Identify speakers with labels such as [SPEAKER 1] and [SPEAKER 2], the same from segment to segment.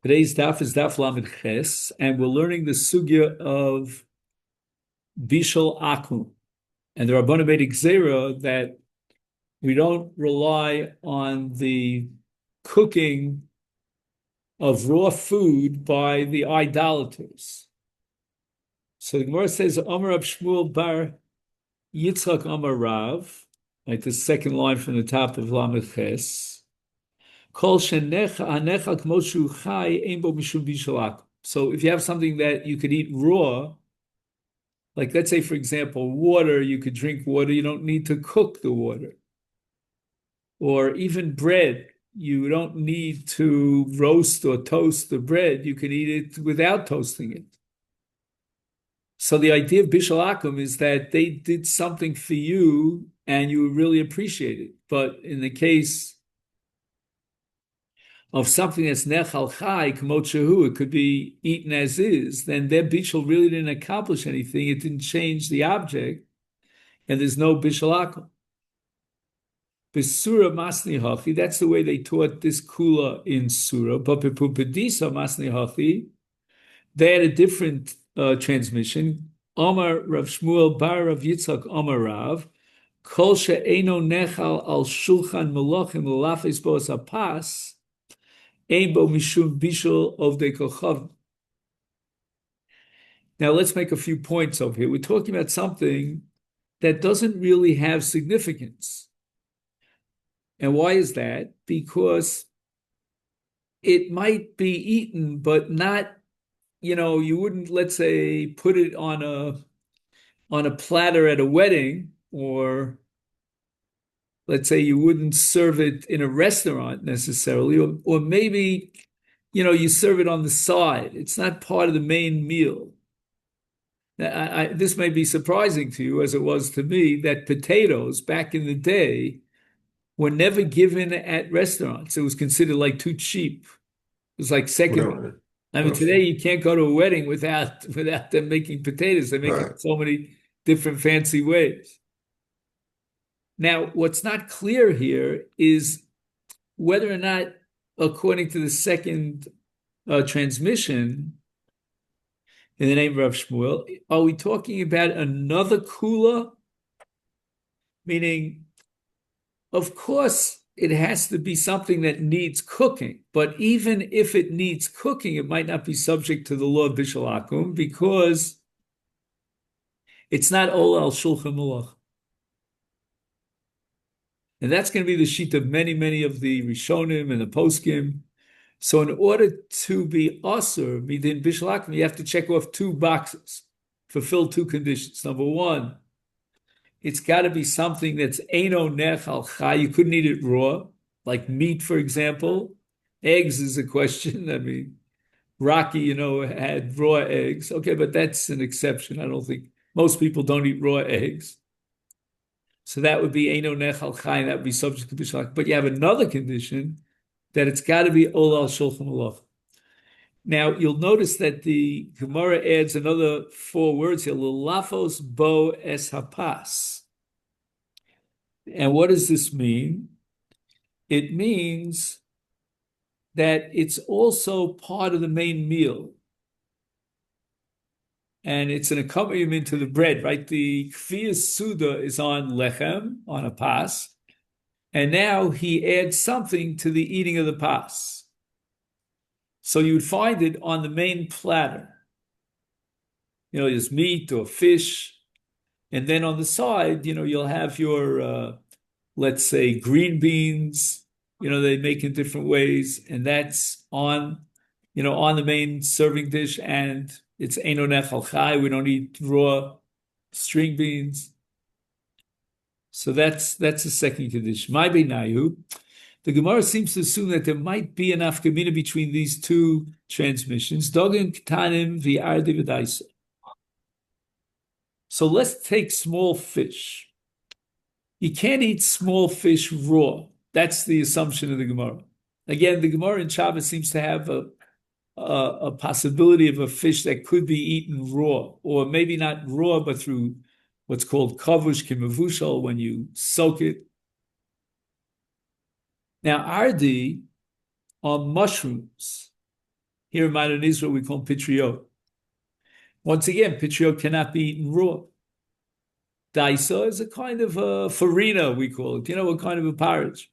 [SPEAKER 1] Today's daf is daf lamed ches, and we're learning the sugya of bishul akum. And the Rabbanu made gzera that we don't rely on the cooking of raw food by the idolaters. So the Gemara says, Amar Rav Shmuel bar Yitzchak Amar Rav, like the second line from the top of lamed ches. So if you have something that you could eat raw, like let's say, for example, water, you could drink water, you don't need to cook the water. Or even bread, you don't need to roast or toast the bread, you can eat it without toasting it. So the idea of Bishul Akum is that they did something for you and you really appreciate it. But in the case of something that's nechal chai, k'mot shehu, it could be eaten as is, then their bishul really didn't accomplish anything. It didn't change the object, and there's no bishul akum. Besura masni hachi, that's the way they taught this kula in Surah. But bepupedisa masni hachi, they had a different transmission. Omar Rav Shmuel bar Rav Yitzchak Omar Rav, kol she'eno nechal al shulchan melachim l'lafes bo'as hapas, mishum bishul of the kochav. Now let's make a few points over here. We're talking about something that doesn't really have significance. And why is that? Because it might be eaten, but not, you wouldn't, let's say, put it on a platter at a wedding, or let's say you wouldn't serve it in a restaurant necessarily, or maybe, you serve it on the side. It's not part of the main meal. This may be surprising to you, as it was to me, that potatoes back in the day were never given at restaurants. It was considered like too cheap. It was like second. I mean, today you can't go to a wedding without them making potatoes. They make it in so many different fancy ways. Now, what's not clear here is whether or not, according to the second transmission, in the name of Rav Shmuel, are we talking about another kula? Meaning, of course, it has to be something that needs cooking, but even if it needs cooking, it might not be subject to the law of Bishul Akum because it's not Ol al Shulchan Malach. And that's going to be the sheet of many, many of the Rishonim and the Poskim. So in order to be Asur, midin Bishul Akum, you have to check off two boxes, fulfill two conditions. Number one, it's got to be something that's Eino Nechal Chai. You couldn't eat it raw, like meat, for example. Eggs is a question. I mean, Rocky, had raw eggs. Okay, but that's an exception. I don't think most people don't eat raw eggs. So that would be Eino Nechal Chai, and that would be subject to Bishul Akum. But you have another condition that it's got to be Ol al Shulchan Aruch. Now, you'll notice that the Gemara adds another 4 words here, Lafos bo es hapas. And what does this mean? It means that it's also part of the main meal. And it's an accompaniment to the bread, right? The Kfiyas Suda is on lechem, on a pas. And now he adds something to the eating of the pas. So you would find it on the main platter. There's meat or fish. And then on the side, you'll have your, let's say, green beans. They make in different ways. And that's on the main serving dish. And it's Eino Nechal Chai. We don't eat raw string beans. So that's the second condition. My beinayu, the Gemara seems to assume that there might be an afkamina between these two transmissions. Dogim ktanim v'ardi v'daisa. So let's take small fish. You can't eat small fish raw. That's the assumption of the Gemara. Again, the Gemara in Shabbos seems to have a possibility of a fish that could be eaten raw, or maybe not raw, but through what's called kavush kimavushal, when you soak it. Now, ardi are mushrooms. Here in modern Israel, we call them pitriot. Once again, pitriot cannot be eaten raw. Daisa is a kind of a farina, we call it, a kind of a porridge.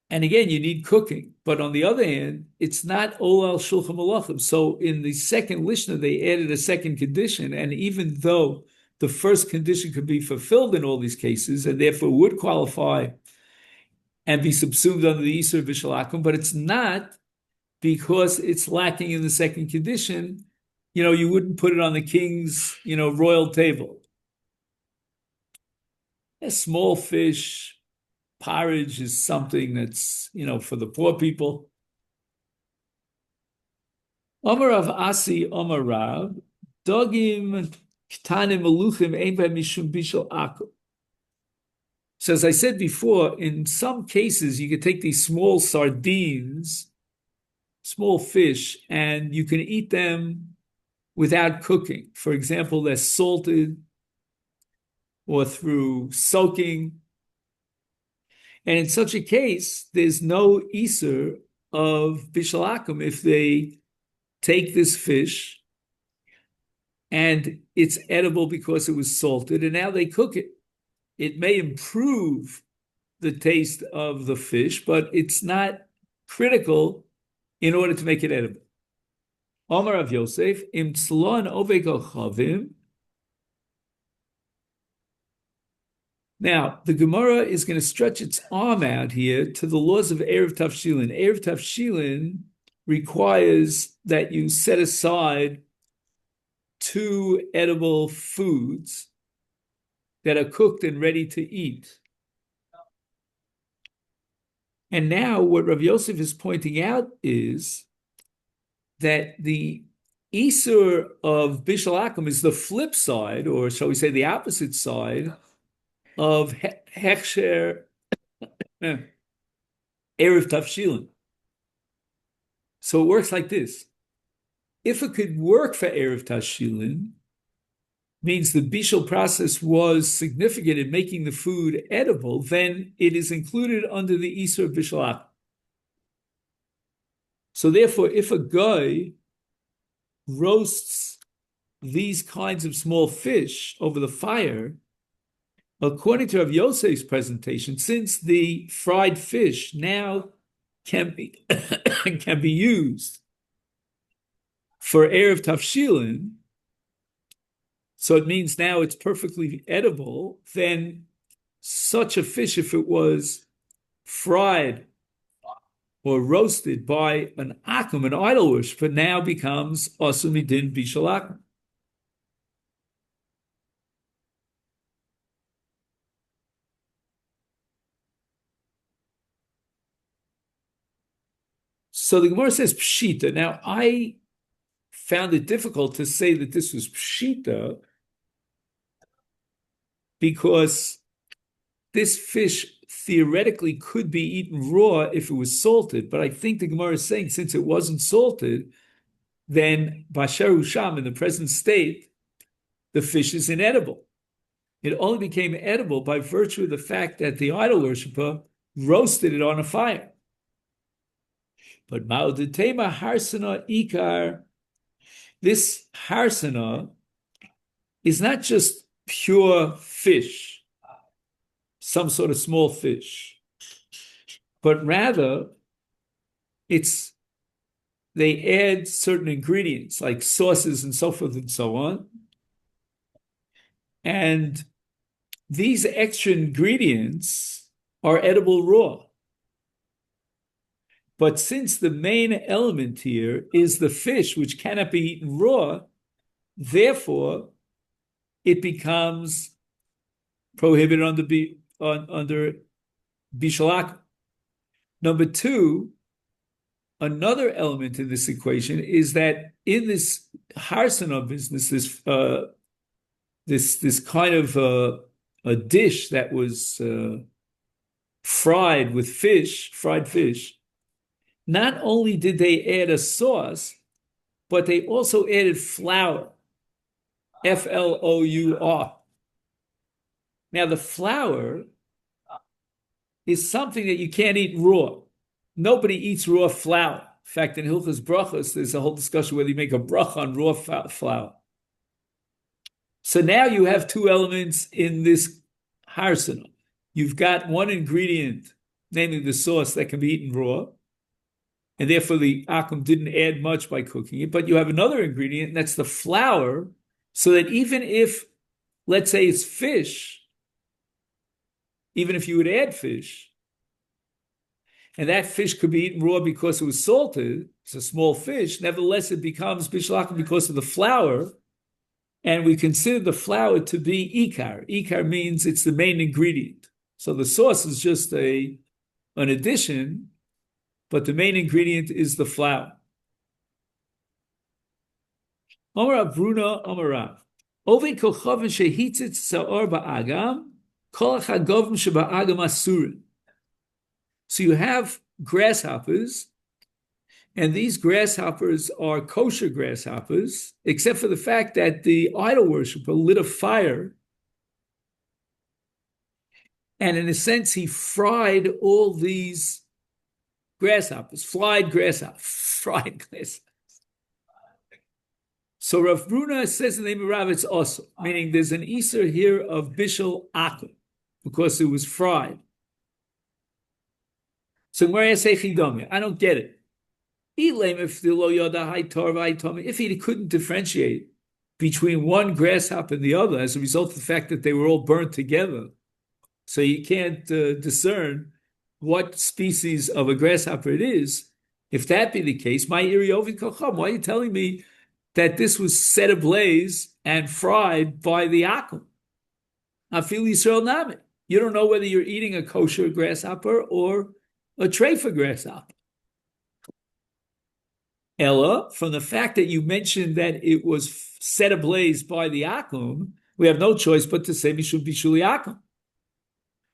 [SPEAKER 1] And again, you need cooking. But on the other hand, it's not olal shulchan malachim. So in the second Lishna, they added a second condition. And even though the first condition could be fulfilled in all these cases, and therefore would qualify and be subsumed under the Isur Bishalakum, but it's not because it's lacking in the second condition. You wouldn't put it on the king's, royal table. A small fish, porridge is something that's, for the poor people. Omar Rav Asi, Omar Rav, Dogim Ktanim Meluchim Ein B'hem Mishum Bishal Akum. So as I said before, in some cases, you could take these small sardines, small fish, and you can eat them without cooking. For example, they're salted or through soaking. And in such a case, there's no Isur of Bishalakum if they take this fish and it's edible because it was salted, and now they cook it. It may improve the taste of the fish, but it's not critical in order to make it edible. Omar of Yosef, im tzlon ovek chavim. Now, the Gemara is going to stretch its arm out here to the laws of Erev Tavshilin. Erev Tavshilin requires that you set aside 2 edible foods that are cooked and ready to eat. And now what Rav Yosef is pointing out is that the Isur of Bishal Akum is the flip side, or shall we say the opposite side, of Hechsher Erev Tavshilin. So it works like this. If it could work for Erev Tavshilin, means the bishul process was significant in making the food edible, then it is included under the Isur Bishul Akum. So therefore, if a guy roasts these kinds of small fish over the fire, according to Rav Yosef's presentation, since the fried fish now can be can be used for Erev Tavshilin, so it means now it's perfectly edible, then such a fish, if it was fried or roasted by an akum, an idol worshiper, now becomes asur midin bishul akum. So the Gemara says pshita. Now, I found it difficult to say that this was pshita because this fish theoretically could be eaten raw if it was salted, but I think the Gemara is saying since it wasn't salted, then Basher Usham, in the present state, the fish is inedible. It only became edible by virtue of the fact that the idol worshiper roasted it on a fire. But Ma'odetema Harsana Ikar, this Harsana is not just pure fish, some sort of small fish, but rather they add certain ingredients like sauces and so forth and so on. And these extra ingredients are edible raw. But since the main element here is the fish, which cannot be eaten raw, therefore it becomes prohibited under bishul akum. Number 2, another element in this equation is that in this harsana business, this kind of a dish that was fried fish, not only did they add a sauce, but they also added flour, Flour. Now, the flour is something that you can't eat raw. Nobody eats raw flour. In fact, in Hilchas Brachos, there's a whole discussion whether you make a bracha on raw flour. So now you have two elements in this harsenal. You've got one ingredient, namely the sauce, that can be eaten raw, and therefore the akum didn't add much by cooking it. But you have another ingredient, and that's the flour, so that even if, let's say it's fish, even if you would add fish, and that fish could be eaten raw because it was salted, it's a small fish, nevertheless it becomes bishul akum because of the flour, and we consider the flour to be ikar. Ikar means it's the main ingredient. So the sauce is just an addition, but the main ingredient is the flour. Omar Bruna Omarav. Ovid kochavim shehitzitz sa'or ba'agam, kol chagovim sheba'agam asurin. So you have grasshoppers, and these grasshoppers are kosher grasshoppers, except for the fact that the idol worshiper lit a fire, and in a sense he fried all these grasshoppers, fried grasshoppers. So Rav Bruna says in the name of Rav, it's also, meaning there's an iser here of bishul akum, because it was fried. So Gemara say chidomi, I don't get it. If he couldn't differentiate between one grasshopper and the other as a result of the fact that they were all burnt together, so you can't discern what species of a grasshopper it is, if that be the case, why are you telling me that this was set ablaze and fried by the akum? Afil Yisrael Nami. You don't know whether you're eating a kosher grasshopper or a treifa grasshopper. Ella, from the fact that you mentioned that it was set ablaze by the akum, we have no choice but to say mishum bishuli akum.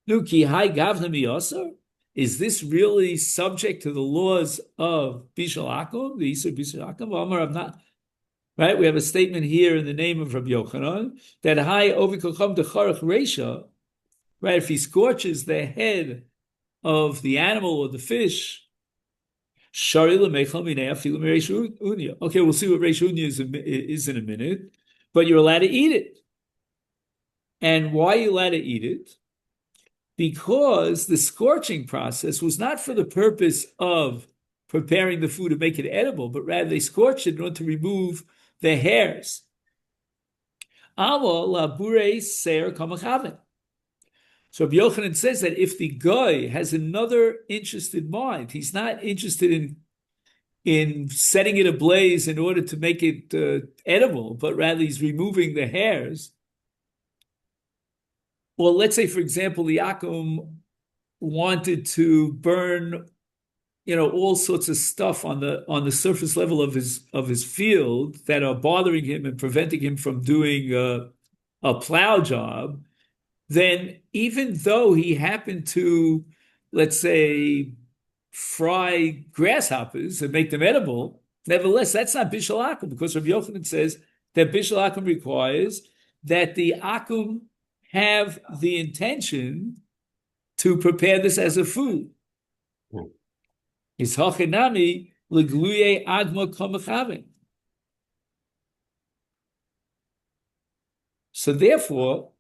[SPEAKER 1] Nuki hai gavna miyasar. Is this really subject to the laws of bishul akum, the isur bishul akum? Amar not. Right, we have a statement here in the name of Rabbi Yochanan that hai ovikocham decharach reisha. Right, if he scorches the head of the animal or the fish, okay, we'll see what Reish Unya is in a minute, but you're allowed to eat it. And why are you allowed to eat it? Because the scorching process was not for the purpose of preparing the food to make it edible, but rather they scorched it in order to remove the hairs. So Rabbi Yochanan says that if the guy has another interest in mind, he's not interested in setting it ablaze in order to make it edible, but rather he's removing the hairs. Well, let's say, for example, the akum wanted to burn, all sorts of stuff on the surface level of his field that are bothering him and preventing him from doing a plow job. Then even though he happened to, let's say, fry grasshoppers and make them edible, nevertheless, that's not bishul akum, because Rabbi Yochanan says that bishul akum requires that the akum have the intention to prepare this as a food. Is hachinami legluye adma kamachavin. So therefore,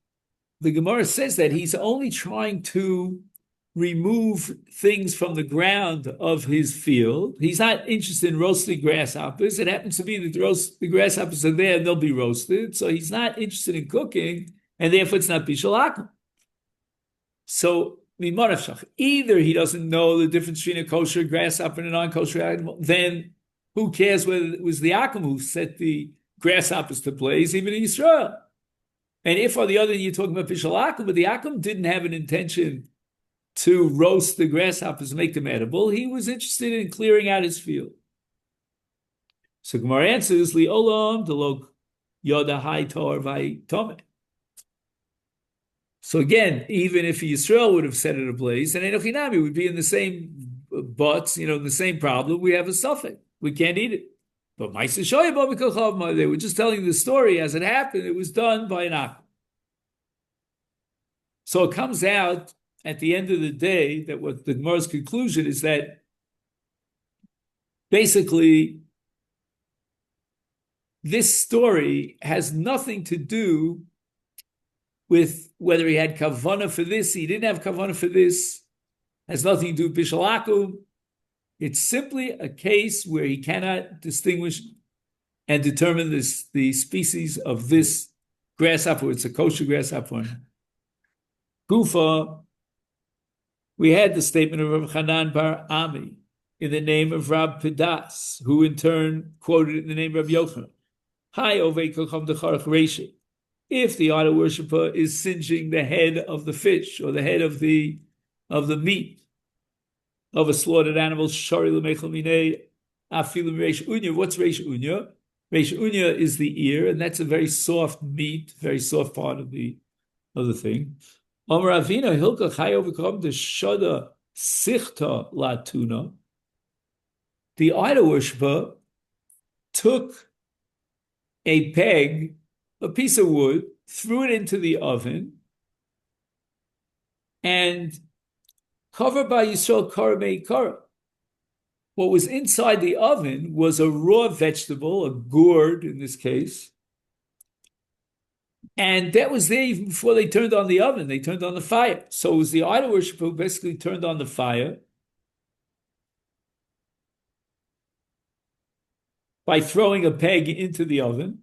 [SPEAKER 1] the Gemara says that he's only trying to remove things from the ground of his field. He's not interested in roasting grasshoppers. It happens to be that the grasshoppers are there and they'll be roasted. So he's not interested in cooking, and therefore it's not bishul akum. So either he doesn't know the difference between a kosher grasshopper and a non-kosher animal, then who cares whether it was the akum who set the grasshoppers to blaze, even in Yisrael. And if, on the other hand, you're talking about bishul akum, but the akum didn't have an intention to roast the grasshoppers and make them edible, he was interested in clearing out his field. So Gemara answers, Li olam delog yoda hai tor vai tome. So again, even if Yisrael would have set it ablaze, then Enochinami would be in the same butts, the same problem. We have a suffix. We can't eat it. But they were just telling the story as it happened. It was done by an akum. So it comes out at the end of the day that what the Gemara's conclusion is that basically, this story has nothing to do with whether he had kavana for this, he didn't have kavana for this, has nothing to do with bishul akum. It's simply a case where he cannot distinguish and determine the species of this grasshopper. It's a kosher grasshopper. Gufa, we had the statement of Rav Hanan bar Ami in the name of Rab Pidas, who in turn quoted it in the name of Rab Yochanan. Hi, Ovei Kocham Decharach Reishi. If the idol worshiper is singeing the head of the fish or the head of the meat of a slaughtered animal, Shari Lemechel Minei Afilim Reish Unya. What's Reish Unya? Reish Unya is the ear, and that's a very soft meat, very soft part of the thing. Amar Avina Hilka Chayo V'Kom Deshada Sichta Latuna. The idol worshiper took a peg, a piece of wood, threw it into the oven, and covered by Yisrael Kara Meikara. What was inside the oven was a raw vegetable, a gourd in this case, and that was there even before they turned on the oven. They turned on the fire. So it was the idol worshiper who basically turned on the fire by throwing a peg into the oven.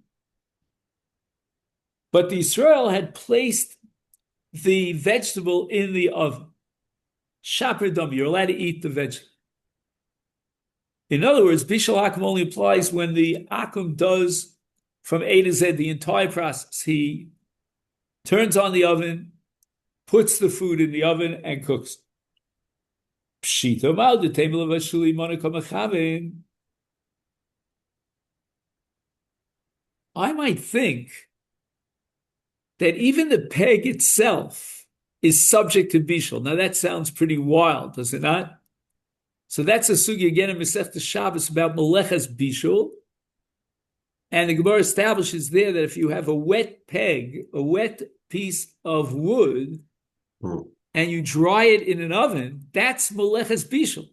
[SPEAKER 1] But the Israel had placed the vegetable in the oven. Shaper dam, you're allowed to eat the vegetable. In other words, bishul akum only applies when the akum does from A to Z the entire process. He turns on the oven, puts the food in the oven, and cooks. Pshita mal the table of ashuli monakamachavin. I might think that even the peg itself is subject to bishul. Now that sounds pretty wild, does it not? So that's a sugi again in Masechet Shabbos about meleches bishul, and the Gemara establishes there that if you have a wet peg, a wet piece of wood, and you dry it in an oven, that's meleches bishul.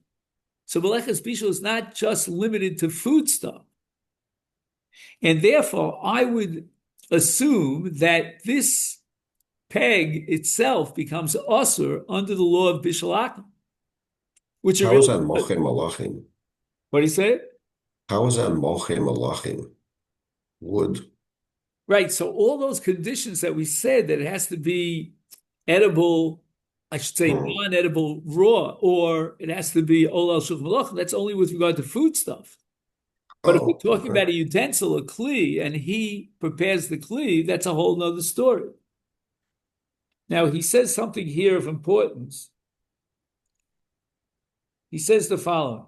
[SPEAKER 1] So meleches bishul is not just limited to food stuff, and therefore I would assume that this peg itself becomes osur under the law of bishul akum. Which
[SPEAKER 2] How is that moche malachim?
[SPEAKER 1] What do you say?
[SPEAKER 2] How is that moche malachim? Wood.
[SPEAKER 1] Right. So all those conditions that we said, that it has to be edible, I should say non-edible raw, or it has to be olal shulchan malachim, that's only with regard to food stuff. But if we're talking about a utensil, a kli, and he prepares the kli, that's a whole nother story. Now, he says something here of importance. He says the following.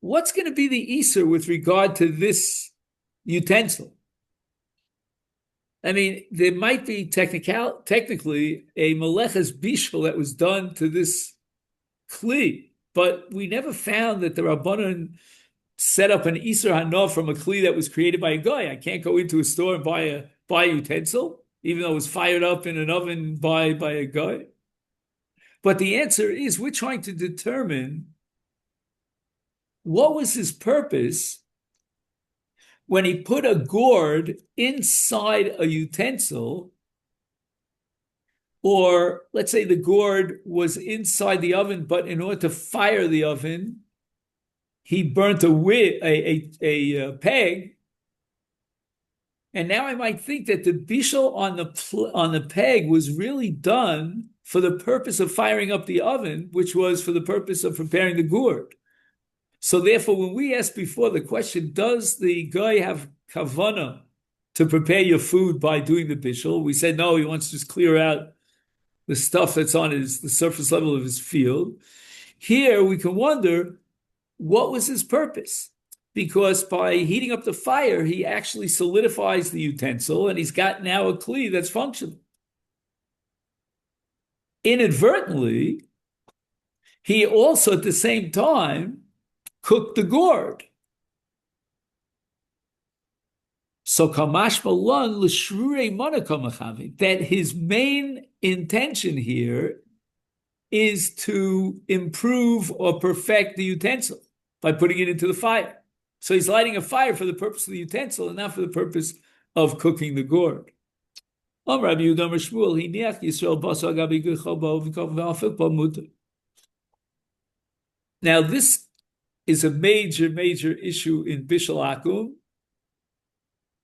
[SPEAKER 1] What's going to be the Easter with regard to this utensil? I mean, there might be technically a meleches bishul that was done to this kli, but we never found that the Rabbanan set up an Easter Hanov from a kli that was created by a guy. I can't go into a store and buy a utensil, even though it was fired up in an oven by a guy. But the answer is we're trying to determine what was his purpose when he put a gourd inside a utensil, or let's say the gourd was inside the oven, but in order to fire the oven, he burnt a peg. And now I might think that the bishul on the peg was really done for the purpose of firing up the oven, which was for the purpose of preparing the gourd. So therefore, when we asked before the question, does the guy have kavana to prepare your food by doing the bishul? We said, no, he wants to just clear out the stuff that's on the surface level of his field. Here, we can wonder, what was his purpose? Because by heating up the fire, he actually solidifies the utensil, and he's got now a kli that's functional. Inadvertently, he also at the same time cooked the gourd. So kamash malan l'shrurei monakom achavi, that his main intention here is to improve or perfect the utensil by putting it into the fire. So he's lighting a fire for the purpose of the utensil and not for the purpose of cooking the gourd. Now this is a major issue in Bishul Akum.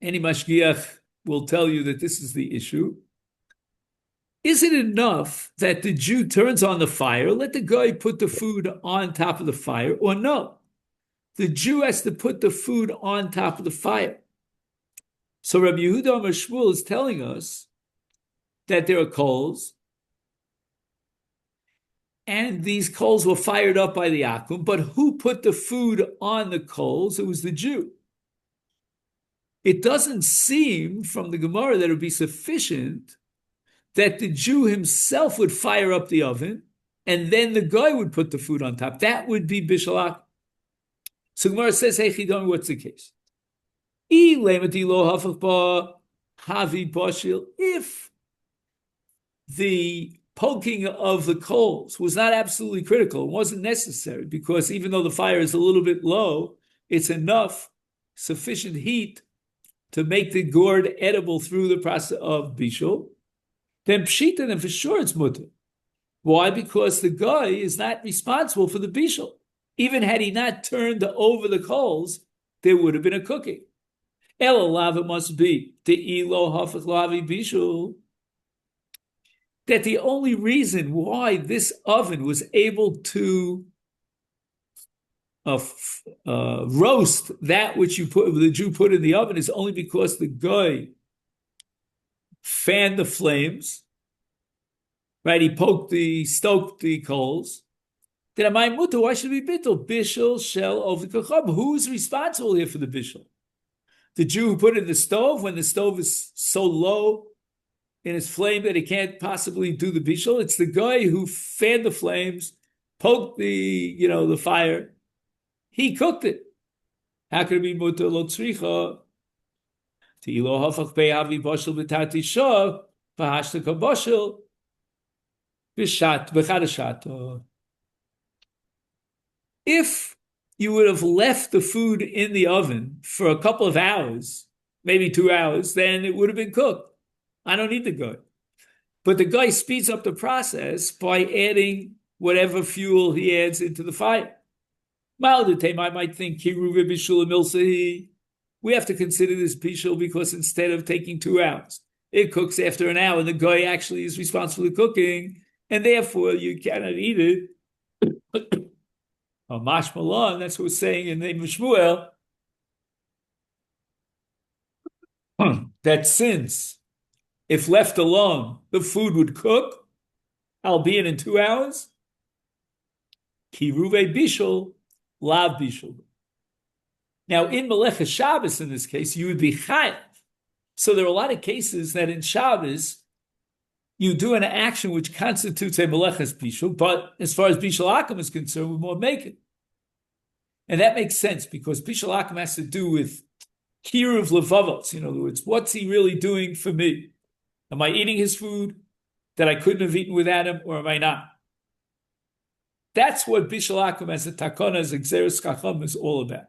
[SPEAKER 1] Any mashgiach will tell you that this is the issue. Is it enough that the Jew turns on the fire, let the guy put the food on top of the fire, or no? The Jew has to put the food on top of the fire. So Rabbi Yehuda Amar Shmuel is telling us that there are coals, and these coals were fired up by the Akum, but who put the food on the coals? It was the Jew. It doesn't seem from the Gemara that it would be sufficient that the Jew himself would fire up the oven, and then the guy would put the food on top. That would be Bishul Akum. So Gemara says, hey, Chidon, what's the case? If the poking of the coals was not absolutely critical, it wasn't necessary, because even though the fire is a little bit low, it's enough, sufficient heat to make the gourd edible through the process of bishul, then pshita, then for sure it's mutter. Why? Because the guy is not responsible for the bishul. Even had he not turned over the coals, there would have been a cooking. Ela lava must be the ilo hafach lavi bishul. That the only reason why this oven was able to roast that which the Jew put in the oven is only because the guy fanned the flames, right? He stoked the coals. Then am I mutter? Why should we bittul? Bishul shel over kachab. Who's responsible here for the bishul? The Jew who put it in the stove when the stove is so low in its flame that he can't possibly do the bishul. It's the guy who fanned the flames, poked the fire. He cooked it. How could it be mutter lo tzricha? Te'ilo hafach be'avi boshel b'tati shah v'hashta kaboshel b'chadashat. If you would have left the food in the oven for a couple of hours, maybe 2 hours, then it would have been cooked. I don't need the guy. But the guy speeds up the process by adding whatever fuel he adds into the fire. I might think we have to consider this bishul because instead of taking 2 hours, it cooks after an hour, and the guy actually is responsible for cooking, and therefore you cannot eat it. Mashmalon, that's what it's saying in the name of Shmuel, that since if left alone, the food would cook, albeit in 2 hours, kiruve bishul, lav bishul. Now, in Melecha Shabbos, in this case, you would be chayav. So there are a lot of cases that in Shabbos, you do an action which constitutes a Melecha's bishul, but as far as bishul akum is concerned, we won't make it. And that makes sense because bishul akum has to do with kiruv levavos. In other words, what's he really doing for me? Am I eating his food that I couldn't have eaten without him, or am I not? That's what bishul akum as a takona, as a gzeres chacham is all about.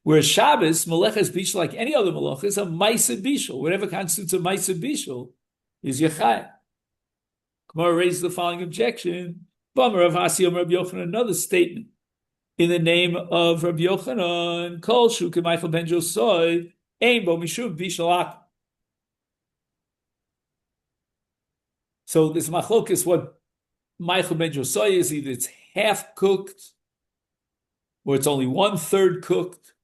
[SPEAKER 1] Whereas Shabbos, Melecha's bishul, like any other melecha, is a ma'aseh bishul. Whatever constitutes a ma'aseh bishul is yachai. Gemara raises the following objection: Bamar of Hasi Rabbi Yochanan, another statement in the name of Rabbi Yochanan, Kol Shu K'Michael ben Josai, Ein Bo Mishum Bishul Akum. So this machlokes, what Michael ben Josai is, either it's half cooked or it's only 1/3 cooked.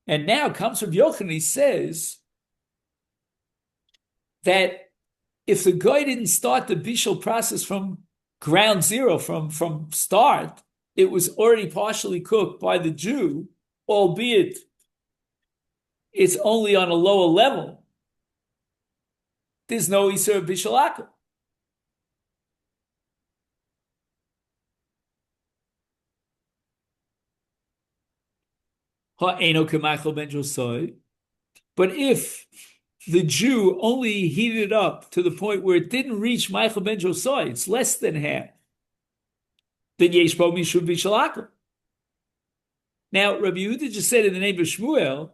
[SPEAKER 1] And now comes Rabbi Yochanan, he says that if the guy didn't start the bishul process from ground zero, from start, it was already partially cooked by the Jew, albeit it's only on a lower level. There's no Isur bishul akum. But if the Jew only heated it up to the point where it didn't reach Michael ben Josiah, it's less than half, then yesh bo mishum bishalakel. Now, Rabbi Yehuda just said in the name of Shmuel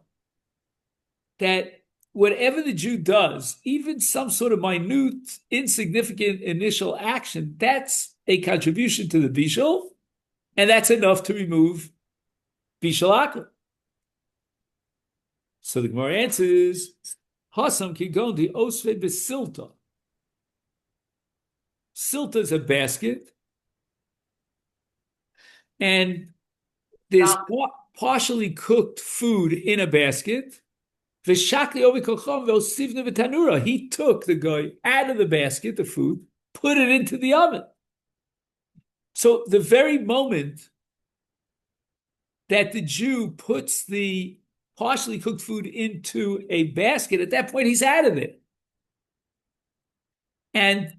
[SPEAKER 1] that whatever the Jew does, even some sort of minute, insignificant initial action, that's a contribution to the bishul, and that's enough to remove bishalakel. So the Gemara answers, Hasam kigon the osve besilta. Silta is a basket, and there's partially cooked food in a basket. He took the guy out of the basket, the food, put it into the oven. So the very moment that the Jew puts the partially cooked food into a basket, at that point he's out of it. And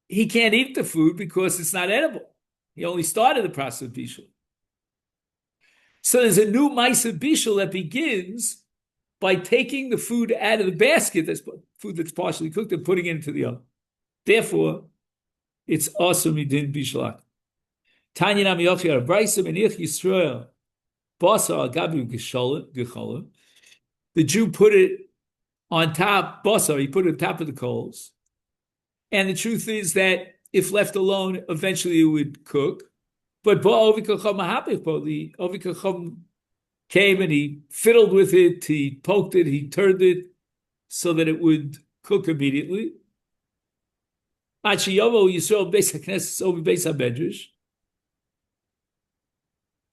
[SPEAKER 1] he can't eat the food because it's not edible. He only started the process of bishul. So there's a new ma'aseh bishul that begins by taking the food out of the basket, that's food that's partially cooked, and putting it into the oven. Therefore, it's awesome midin bishul. Tanya Nam Yochiyar Brayso Menich Yisrael Basar Gabi Gecholim. The Jew put it on top, basar, he put it on top of the coals. And the truth is that if left alone, eventually it would cook. But the Ovikachom came and he fiddled with it, he poked it, he turned it so that it would cook immediately.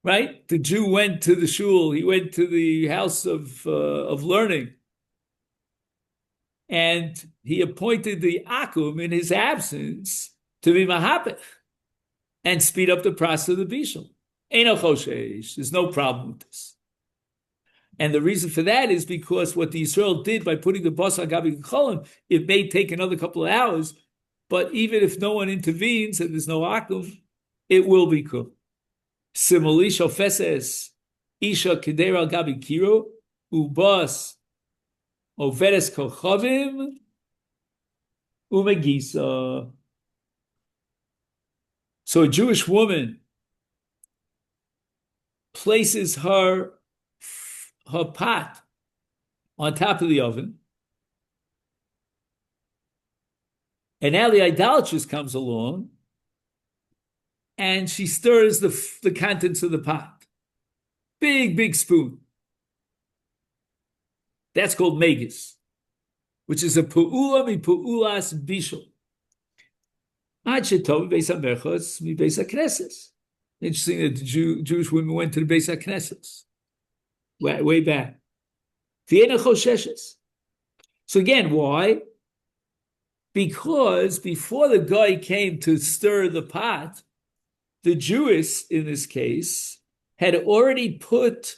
[SPEAKER 1] Right? The Jew went to the shul, he went to the house of learning, and he appointed the akum in his absence to be mahapech and speed up the process of the bishul. There's no problem with this. And the reason for that is because what the Yisrael did by putting the basar gabi gecholim, it may take another couple of hours, but even if no one intervenes and there's no akum, it will be cooked. Similarly, shofeses isha kedera gabi kiro ubas overes kochavim umegisa. So a Jewish woman places her pot on top of the oven, and now the idolatress comes along and she stirs the contents of the pot. Big spoon. That's called megas, which is a pu'ula mi pu'ulas bishul. Interesting that the Jewish women went to the Beis HaKnesses way back. So again, why? Because before the guy came to stir the pot, the Jewess, in this case, had already put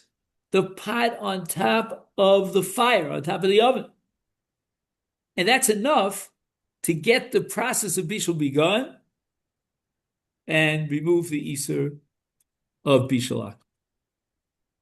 [SPEAKER 1] the pot on top of the fire, on top of the oven. And that's enough to get the process of bishul begun and remove the iser of bishul.